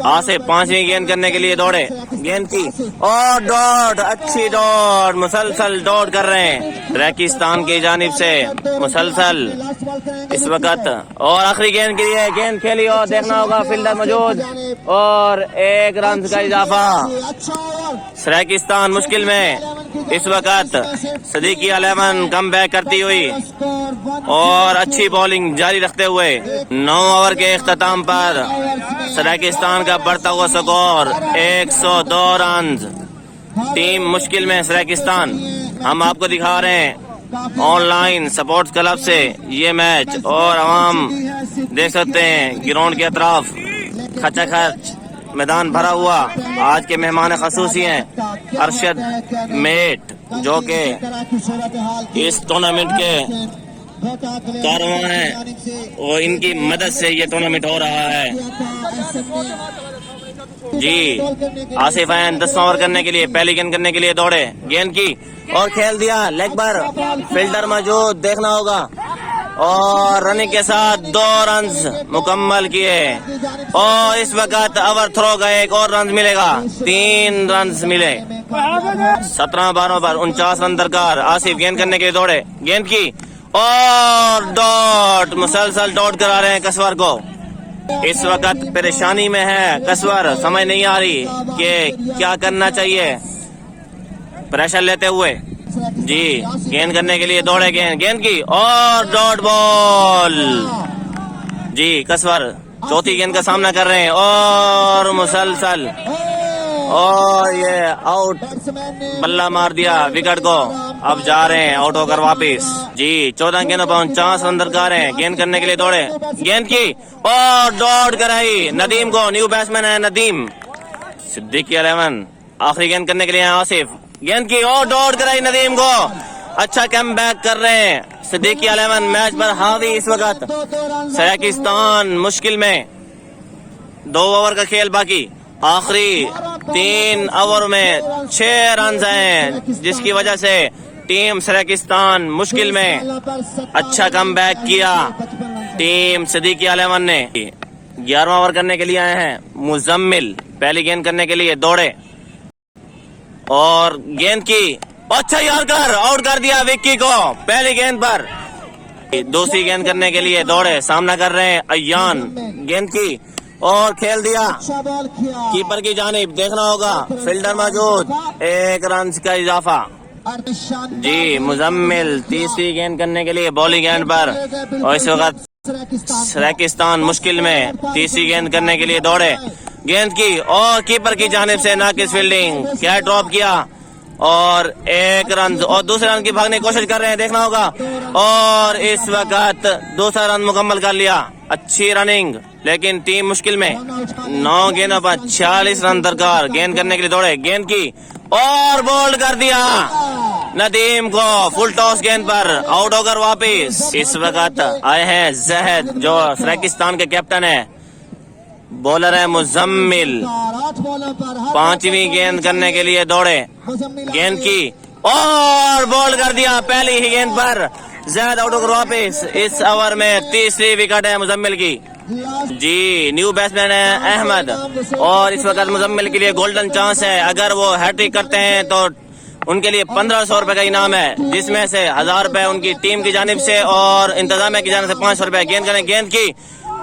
Speaker 5: आसिफ पांचवी गेंद करने के लिए दौड़े, गेंद की और डॉट, अच्छी डॉट, मुसलसल डॉट कर रहे हैं पाकिस्तान की जानिब से मुसलसल इस वक्त। और आखिरी गेंद के लिए गेंद खेली और देखना होगा फील्डर मौजूद और 1 रन का इजाफा। पाकिस्तान मुश्किल में इस वक्त। सदीकी 11 कम बैक करती हुई और अच्छी बॉलिंग जारी रखते हुए 9 ओवर के इख्तिताम पर पाकिस्तान का बढ़ता हुआ स्कोर 102 रन। टीम मुश्किल में पाकिस्तान। हम आपको दिखा रहे हैं ऑनलाइन स्पोर्ट्स क्लब से ये मैच, और आवाम देख सकते हैं ग्राउंड के अतराफ खचाखच मैदान भरा हुआ। आज के मेहमान खसूसी हैं अरशद मेट, जो कि इस टूर्नामेंट के कारवां हैं और इनकी मदद से ये टूर्नामेंट हो रहा है। जी आसिफ हैं 10वां ओवर करने के लिए, पहली गेंद करने के लिए दौड़े, गेंद की और खेल दिया लेग पर, फील्डर मौजूद, देखना होगा और रनिंग के साथ 2 रन मुकम्मल किए। और इस वक्त ओवर थ्रो का 1 और रन मिलेगा, 3 रन मिले। 17 बारों पर 49 रन दरकार। आसिफ गेंद करने के लिए दौड़े, गेंद की और डॉट, मुसलसल डॉट करा रहे हैं कसवर को। इस वक्त परेशानी में है कसवर, समझ नहीं आ रही कि क्या करना चाहिए प्रेशर लेते हुए। जी गेंद करने के लिए दौड़े, गेंद की और डॉट बॉल। जी कसवर चौथी गेंद का सामना कर रहे हैं और मुसलसल, और ये आउट, बल्ला मार दिया विकेट को। अब जा रहे हैं आउट होकर वापिस। जी 14 गेंदों पर 49 रन दरकार हैं। गेंद करने के लिए दौड़े, गेंद की और डॉट कराई नदीम को। न्यू बैट्समैन है नदीम। सिद्दीकी 11 आखिरी गेंद करने के लिए आसिफ, गेंद की और डॉट कराई नदीम को। अच्छा कम बैक कर रहे हैं सिद्दीकी 11, मैच पर हावी इस वक्त। पाकिस्तान मुश्किल में, 2 ओवर का खेल बाकी, आखिरी 3 ओवर में 6 रन हैं, जिसकी वजह से टीम पाकिस्तान मुश्किल में। अच्छा कम बैक किया टीम सिद्दीकी 11 ने। 11वां ओवर करने के लिए आए हैं मुजम्मिल, पहली गेंद करने के लिए दौड़े और गेंद की, अच्छा यॉर्कर, आउट कर दिया विक्की को पहली गेंद पर। दूसरी गेंद करने के लिए दौड़े, सामना कर रहे हैं अयान, गेंद की और खेल दिया कीपर की जानिब। देखना होगा फील्डर मौजूद, 1 रन का इजाफा। जी मुजम्मिल तीसरी गेंद करने के लिए बॉलिंग एंड पर, और इस वक्त पाकिस्तान मुश्किल में। तीसरी गेंद करने के लिए दौड़े, गेंद की और कीपर की जानिब से नाकिस फील्डिंग, क्या ड्रॉप किया और 1 रन, और दूसरे रन की भागने की कोशिश कर रहे हैं, देखना होगा। और इस वक्त दूसरा रन मुकम्मल कर लिया। अच्छी रनिंग लेकिन टीम मुश्किल में। 9 गेंदों पर 46 रन दरकार। गेंद करने के लिए दौड़े, गेंद की और बोल्ड कर दिया नदीम को फुल टॉस गेंद पर, आउट होकर वापिस। इस वक्त आए हैं जहद जो सराकिस्तान के कैप्टन है, बॉलर है मुजम्मिल। 5वीं गेंद करने के लिए दौड़े, गेंद की और बॉल कर दिया पहली ही गेंद पर। जहद आउट होकर वापिस। इस ओवर में तीसरी विकेट है मुजम्मिल की। जी, न्यू बैट्समैन है अहमद और इस वक्त मुजम्मिल के लिए गोल्डन चांस है। अगर वो हैट्रिक करते हैं तो उनके लिए 1500 रुपए का इनाम है, जिसमें से 1000 रुपए उनकी टीम की जानिब से और इंतजामिया की जानिब से 500 रुपए। गेंद करें, गेंद की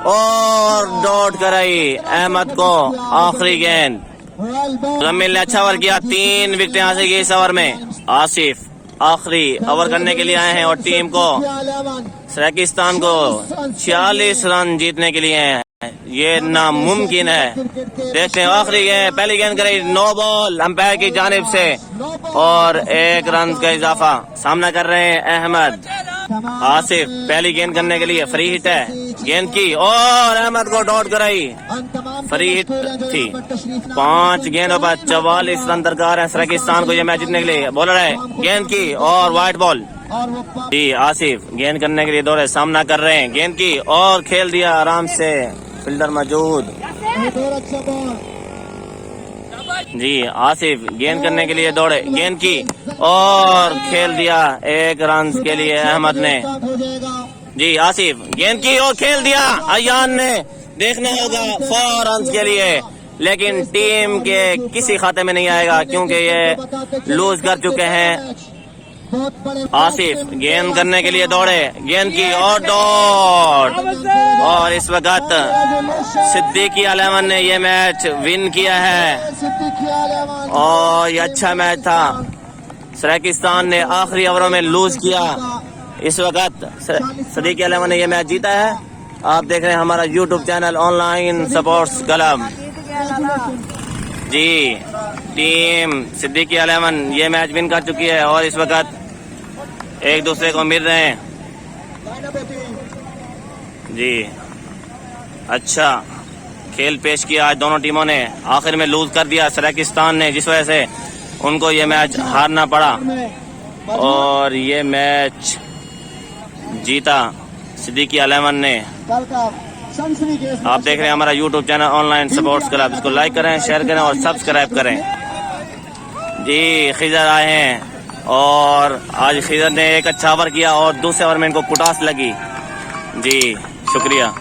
Speaker 5: और डॉट कराई अहमद को आखिरी गेंद। मुजम्मिल ने अच्छा ओवर किया, 3 विकेटें हासिल की इस ओवर में। आसिफ आखिरी ओवर करने के लिए आए हैं और टीम को सराकिस्तान को 46 रन जीतने के लिए हैं। ये नामुमकिन है। देखते हैं आखिरी गेंद, पहली गेंद करी, नो बॉल अंपायर की जानिब से और 1 रन का इजाफा। सामना कर रहे हैं अहमद। आसिफ पहली गेंद करने के लिए फ्री हिट है, गेंद की और अहमद को डॉट कराई, फ्री हिट थी। 5 गेंदों पर 44 रन दरकार है सराकिस्तान को ये मैच जीतने के लिए। बॉलर है, गेंद की और वाइट बॉल। जी, आसिफ गेंद करने के लिए दौड़े, सामना कर रहे हैं, गेंद की और खेल दिया आराम से, फील्डर मौजूद। जी, आसिफ गेंद करने के लिए दौड़े, गेंद की और खेल दिया 1 रन के लिए अहमद ने। जी, आसिफ गेंद की और खेल दिया अयान ने। देखना होगा 4 रन के लिए, लेकिन टीम के किसी खाते में नहीं आएगा क्योंकि ये लूज कर चुके हैं। आसिफ गेंद करने के लिए दौड़े, गेंद की और डॉट। और इस वक्त सिद्दीकी 11 ने ये मैच विन किया है और ये अच्छा मैच था। सराकिस्तान ने आखिरी ओवरों में लूज किया। इस वक्त सिद्दीकी 11 ने ये मैच जीता है। आप देख रहे हैं हमारा YouTube channel online sports club. जी, टीम सिद्दीकी 11 ये मैच विन कर चुकी है और इस वक्त एक दूसरे को मिल रहे हैं। जी, अच्छा खेल पेश किया आज दोनों टीमों ने। आखिर में लूज कर दिया सराकिस्तान ने, जिस वजह से उनको ये मैच हारना पड़ा और ये मैच जीता सिद्दीकी 11 ने। आप देख रहे हैं हमारा YouTube channel online sports club. इसको लाइक करें, शेयर करें और सब्सक्राइब करें। जी, खिजर आए हैं और आज खिजर ने एक अच्छा ओवर किया और दूसरे ओवर में इनको कुटास लगी। जी, शुक्रिया।